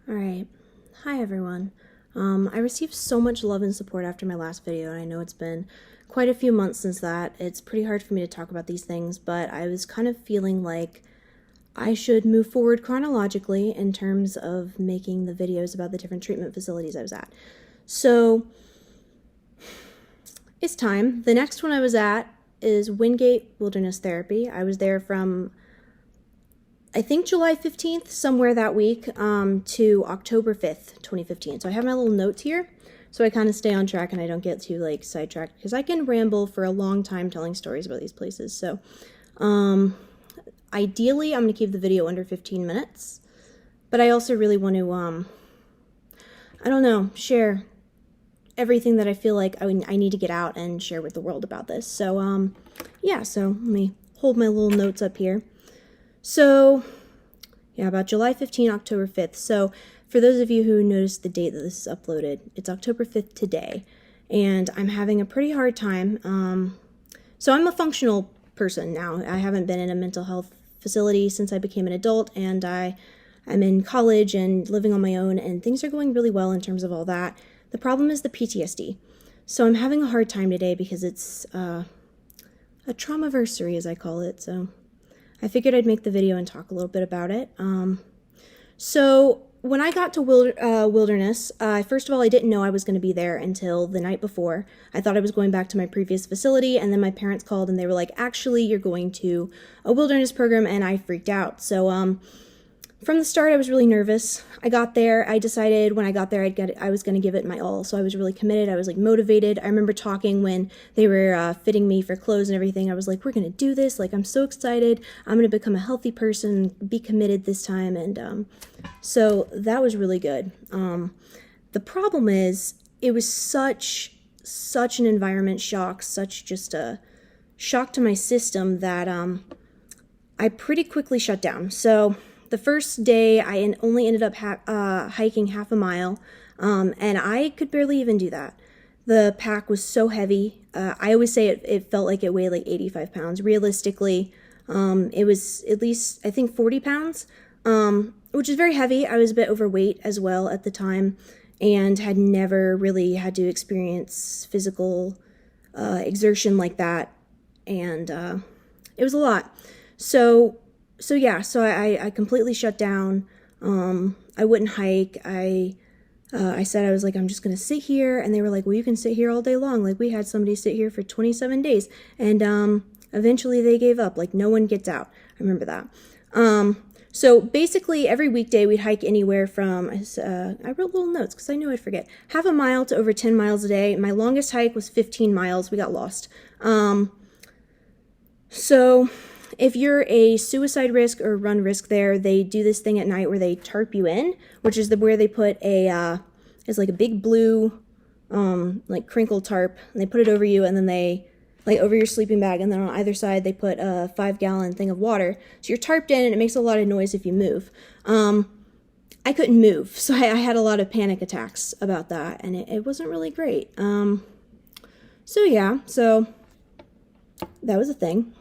Alright, hi everyone. I received so much love and support after my last video, and I know it's been quite a few months since that. It's pretty hard for me to talk about these things, but I was kind of feeling like I should move forward chronologically in terms of making the videos about the different treatment facilities I was at. So, it's time. The next one I was at is Wingate Wilderness Therapy. I was there from I think July 15th, somewhere that week, to October 5th, 2015. So I have my little notes here, so I kind of stay on track and I don't get too, sidetracked, because I can ramble for a long time telling stories about these places. So, ideally, I'm going to keep the video under 15 minutes, but I also really want to, I don't know, share everything that I feel like I need to get out and share with the world about this. So, yeah, so let me hold my little notes up here. So, yeah, about July 15, October 5th. So, for those of you who noticed the date that this is uploaded, it's October 5th today, and I'm having a pretty hard time. So I'm a functional person now. I haven't been in a mental health facility since I became an adult, and I'm in college and living on my own, and things are going really well in terms of all that. The problem is the PTSD. So I'm having a hard time today because it's a traumaversary, as I call it, so I figured I'd make the video and talk a little bit about it. So when I got to Wilderness, first of all, I didn't know I was going to be there until the night before. I thought I was going back to my previous facility, and then my parents called and they were like, actually, you're going to a wilderness program, and I freaked out. So from the start, I was really nervous. I got there. I decided when I got there, I was going to give it my all. So I was really committed. I was motivated. I remember talking when they were fitting me for clothes and everything. I was like, we're going to do this. I'm so excited. I'm going to become a healthy person, be committed this time. And so that was really good. The problem is it was such an environment shock, such just a shock to my system that I pretty quickly shut down. So the first day, I only ended up hiking half a mile, and I could barely even do that. The pack was so heavy. I always say it felt like it weighed 85 pounds. Realistically, it was at least, I think, 40 pounds, which is very heavy. I was a bit overweight as well at the time and had never really had to experience physical exertion like that, and it was a lot. So I completely shut down. I wouldn't hike. I said, I was like, I'm just going to sit here. And they were like, well, you can sit here all day long. We had somebody sit here for 27 days. And eventually they gave up. No one gets out. I remember that. So basically every weekday we'd hike anywhere from, I wrote little notes because I knew I'd forget, half a mile to over 10 miles a day. My longest hike was 15 miles. We got lost. So if you're a suicide risk or run risk there, they do this thing at night where they tarp you in, which is where they put it's like a big blue, crinkle tarp, and they put it over you, and then they, over your sleeping bag, and then on either side they put a 5-gallon thing of water. So you're tarped in, and it makes a lot of noise if you move. I couldn't move, so I had a lot of panic attacks about that, and it wasn't really great. So that was a thing.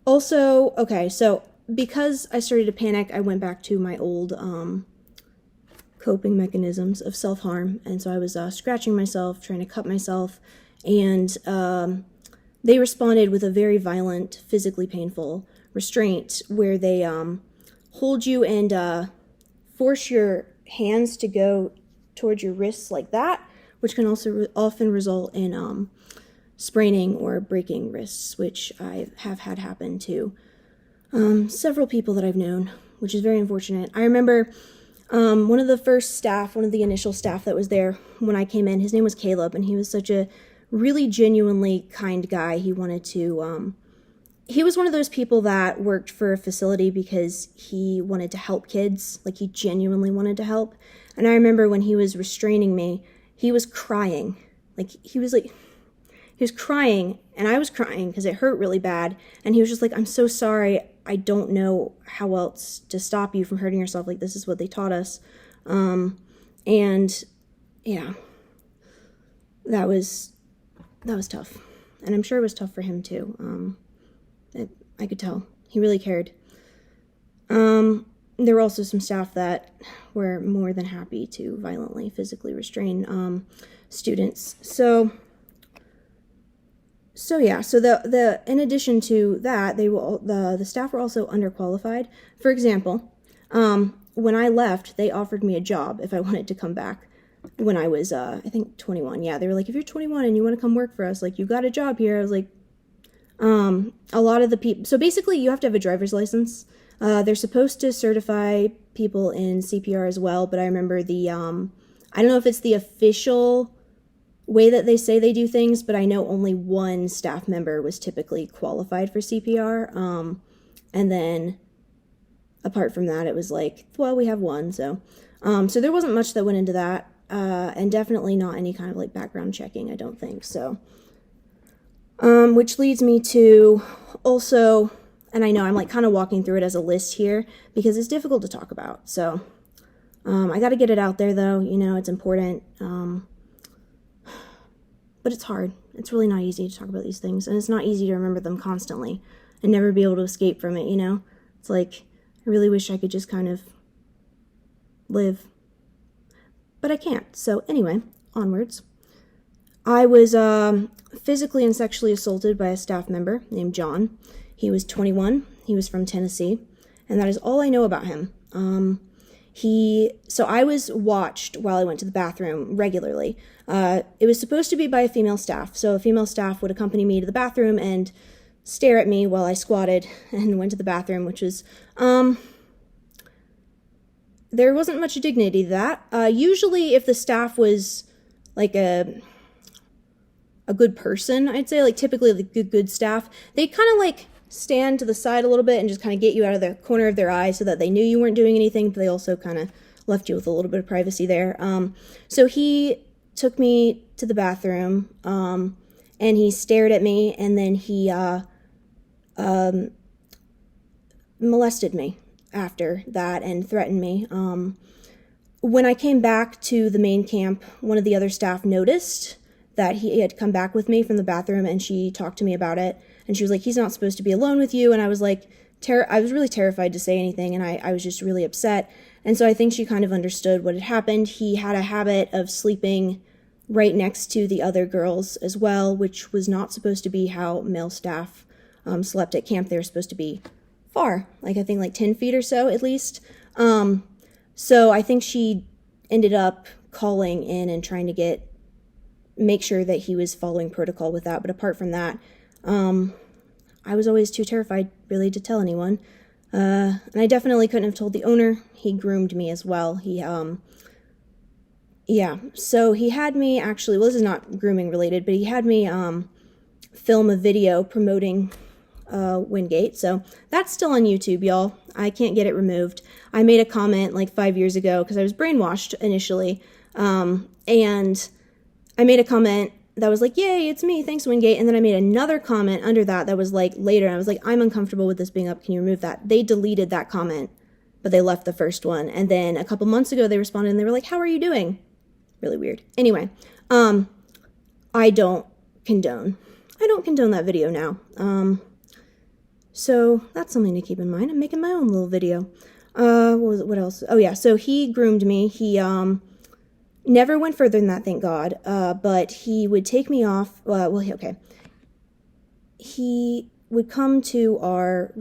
Also, okay, so because I started to panic, I went back to my old coping mechanisms of self-harm, and so I was scratching myself, trying to cut myself, and they responded with a very violent, physically painful restraint where they hold you and force your hands to go towards your wrists like that, which can also often result in spraining or breaking wrists, which I have had happen to several people that I've known, which is very unfortunate. I remember one of the initial staff that was there when I came in, his name was Caleb, and he was such a really genuinely kind guy. He wanted to, he was one of those people that worked for a facility because he wanted to help kids, he genuinely wanted to help. And I remember when he was restraining me, he was crying. He was crying, and I was crying because it hurt really bad, and he was just like, I'm so sorry, I don't know how else to stop you from hurting yourself, this is what they taught us. And yeah, that was tough, and I'm sure it was tough for him too. I could tell, he really cared. there were also some staff that were more than happy to violently, physically restrain students. So yeah, so the in addition to that, the staff were also underqualified. For example, when I left, they offered me a job if I wanted to come back when I was, I think 21. Yeah, they were like, if you're 21 and you want to come work for us, like, you got a job here. I was like, a lot of the people, so basically you have to have a driver's license. They're supposed to certify people in CPR as well, but I remember the, I don't know if it's the official way that they say they do things, but I know only one staff member was typically qualified for CPR. And then apart from that, it was like, well, we have one. So there wasn't much that went into that. And definitely not any kind of like background checking, I don't think. So, which leads me to also, and I know I'm like kind of walking through it as a list here because it's difficult to talk about. So, I got to get it out there though, you know, it's important. But it's hard. It's really not easy to talk about these things, and it's not easy to remember them constantly and never be able to escape from it, you know? It's like, I really wish I could just kind of live, but I can't. So anyway, onwards. I was physically and sexually assaulted by a staff member named John. He was 21. He was from Tennessee, and that is all I know about him. So I was watched while I went to the bathroom regularly. It was supposed to be by a female staff. So a female staff would accompany me to the bathroom and stare at me while I squatted and went to the bathroom, which was, there wasn't much dignity to that. Usually if the staff was like a good person, I'd say, like typically the good staff, they kind of like stand to the side a little bit and just kind of get you out of the corner of their eye so that they knew you weren't doing anything, but they also kind of left you with a little bit of privacy there. So he took me to the bathroom, and he stared at me, and then he molested me after that and threatened me. When I came back to the main camp, one of the other staff noticed that he had come back with me from the bathroom, and she talked to me about it. And she was like, he's not supposed to be alone with you. And I was like, I was really terrified to say anything, and I was just really upset. And so I think she kind of understood what had happened. He had a habit of sleeping right next to the other girls as well, which was not supposed to be how male staff slept at camp. They were supposed to be far, like I think like 10 feet or so at least. So I think she ended up calling in and trying to make sure that he was following protocol with that. But apart from that, I was always too terrified really to tell anyone. And I definitely couldn't have told the owner. He groomed me as well. So he had me actually, well, this is not grooming related, but he had me film a video promoting Wingate. So that's still on YouTube, y'all. I can't get it removed. I made a comment like 5 years ago because I was brainwashed initially. And I made a comment that was like, yay, it's me, thanks Wingate. And then I made another comment under that was like later, and I was like, I'm uncomfortable with this being up, can you remove that? They deleted that comment, but they left the first one. And then a couple months ago, they responded and they were like, how are you doing? Really weird. Anyway, I don't condone that video now. So that's something to keep in mind. I'm making my own little video. What else? Oh yeah, so he groomed me. He, never went further than that, thank God, but he would take me off, he would come to our,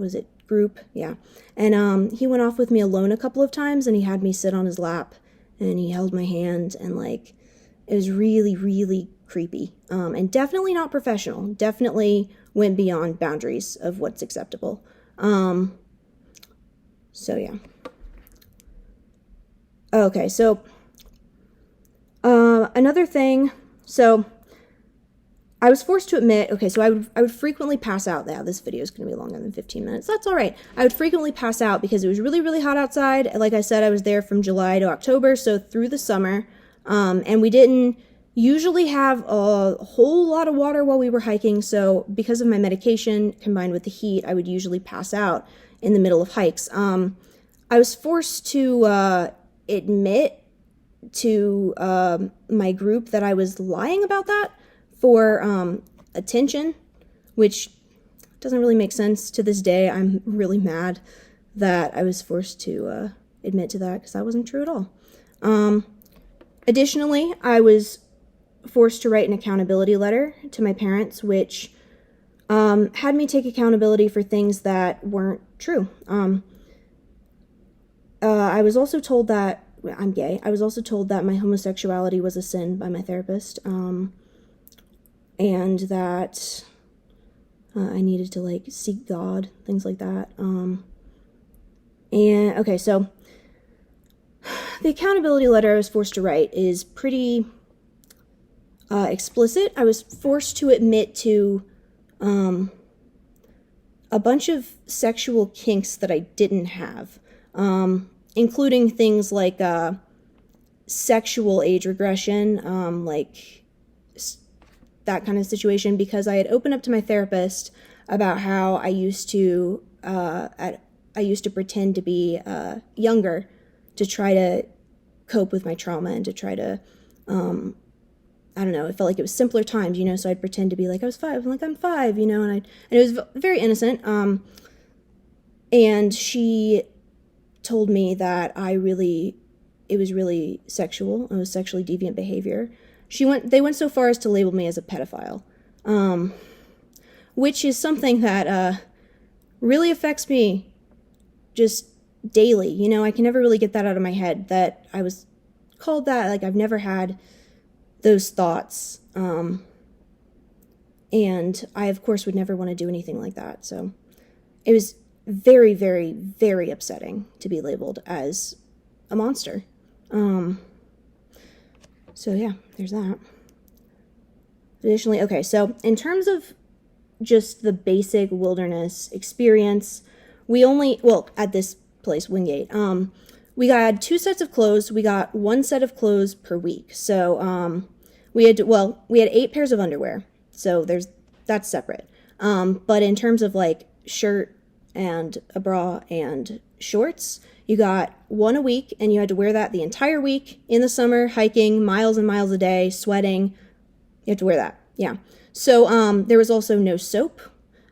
group, yeah, and he went off with me alone a couple of times, and he had me sit on his lap, and he held my hand, and like, it was really, really creepy, and definitely not professional, definitely went beyond boundaries of what's acceptable, so yeah. Okay, so another thing, so I was forced to admit, okay, so I would frequently pass out. Now, this video is going to be longer than 15 minutes. That's all right. I would frequently pass out because it was really, really hot outside. Like I said, I was there from July to October, so through the summer, and we didn't usually have a whole lot of water while we were hiking, so because of my medication combined with the heat, I would usually pass out in the middle of hikes. I was forced to admit to my group that I was lying about that for attention, which doesn't really make sense to this day. I'm really mad that I was forced to admit to that, because that wasn't true at all. Additionally, I was forced to write an accountability letter to my parents, which had me take accountability for things that weren't true. I was also told that I'm gay. I was also told that my homosexuality was a sin by my therapist, and that I needed to, like, seek God, things like that. And okay, so the accountability letter I was forced to write is pretty explicit. I was forced to admit to a bunch of sexual kinks that I didn't have, including things like sexual age regression, like that kind of situation, because I had opened up to my therapist about how I used to pretend to be younger to try to cope with my trauma and to try to, I don't know, it felt like it was simpler times, so I'd pretend to be like I was 5, like I'm 5, and it was very innocent. And she told me that it was really sexual. It was sexually deviant behavior. They went so far as to label me as a pedophile, which is something that really affects me just daily. I can never really get that out of my head, that I was called that. Like, I've never had those thoughts. And I, of course, would never want to do anything like that. So it was very, very, very upsetting to be labeled as a monster. So yeah, there's that. Additionally, okay, so in terms of just the basic wilderness experience, at this place, Wingate, we got 2 sets of clothes. We got 1 set of clothes per week. So we had 8 pairs of underwear. So that's separate. But in terms of like shirt and a bra and shorts, you got 1 a week, and you had to wear that the entire week in the summer, hiking miles and miles a day, sweating. You have to wear that. Yeah. So there was also no soap.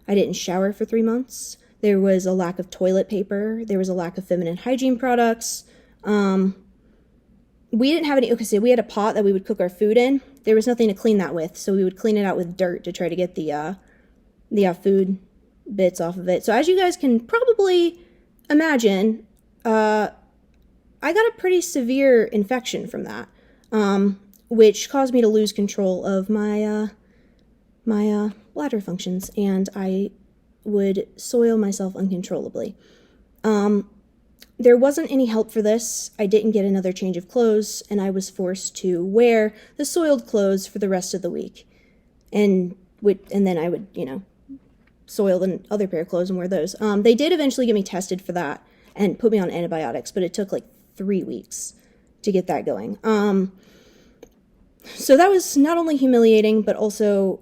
I didn't shower for 3 months. There was a lack of toilet paper. There was a lack of feminine hygiene products. We didn't have any. Okay, so we had a pot that we would cook our food in. There was nothing to clean that with, so we would clean it out with dirt to try to get the food bits off of it. So as you guys can probably imagine, I got a pretty severe infection from that, which caused me to lose control of my bladder functions, and I would soil myself uncontrollably. There wasn't any help for this. I didn't get another change of clothes, and I was forced to wear the soiled clothes for the rest of the week. And then I would, soil the other pair of clothes and wear those. They did eventually get me tested for that and put me on antibiotics, but it took like 3 weeks to get that going. So that was not only humiliating, but also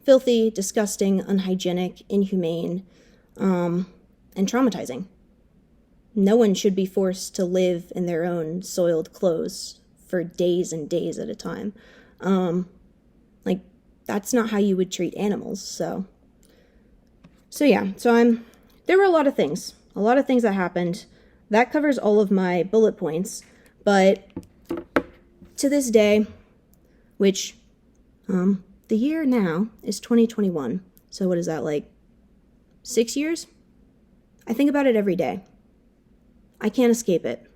filthy, disgusting, unhygienic, inhumane, and traumatizing. No one should be forced to live in their own soiled clothes for days and days at a time. That's not how you would treat animals. So yeah, there were a lot of things that happened. That covers all of my bullet points, but to this day, which, the year now is 2021. So what is that, like 6 years? I think about it every day. I can't escape it.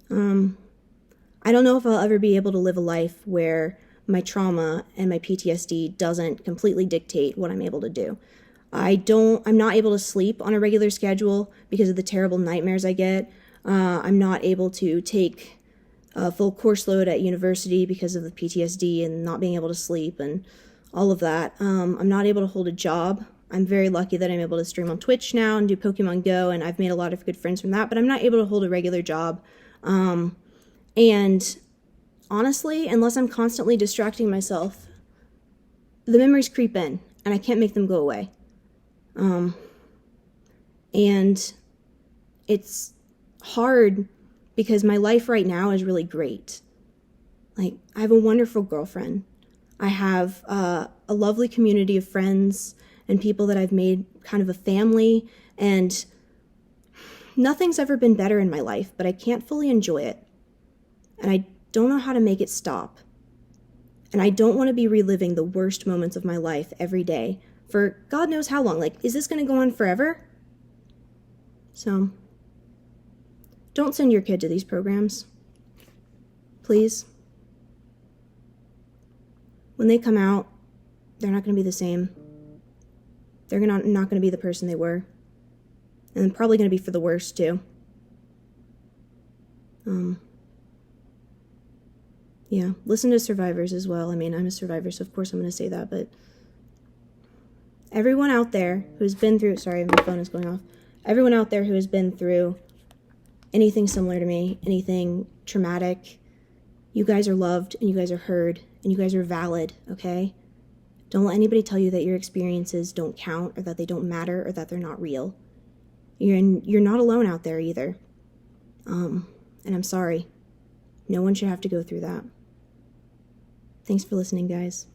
I don't know if I'll ever be able to live a life where my trauma and my PTSD doesn't completely dictate what I'm able to do. I'm not able to sleep on a regular schedule because of the terrible nightmares I get. I'm not able to take a full course load at university because of the PTSD and not being able to sleep and all of that. I'm not able to hold a job. I'm very lucky that I'm able to stream on Twitch now and do Pokemon Go, and I've made a lot of good friends from that, but I'm not able to hold a regular job. And honestly, unless I'm constantly distracting myself, the memories creep in, and I can't make them go away. And it's hard because my life right now is really great. Like, I have a wonderful girlfriend. I have a lovely community of friends and people that I've made kind of a family, and nothing's ever been better in my life, but I can't fully enjoy it. And I don't know how to make it stop. And I don't want to be reliving the worst moments of my life every day for God knows how long. Like, is this going to go on forever? So, don't send your kid to these programs. Please. When they come out, they're not going to be the same. They're not going to be the person they were. And probably going to be for the worse, too. Yeah, listen to survivors as well. I mean, I'm a survivor, so of course I'm going to say that, but everyone out there who's been through, sorry, my phone is going off. Everyone out there who has been through anything similar to me, anything traumatic, you guys are loved, and you guys are heard, and you guys are valid, okay? Don't let anybody tell you that your experiences don't count, or that they don't matter, or that they're not real. You're not alone out there either. And I'm sorry. No one should have to go through that. Thanks for listening, guys.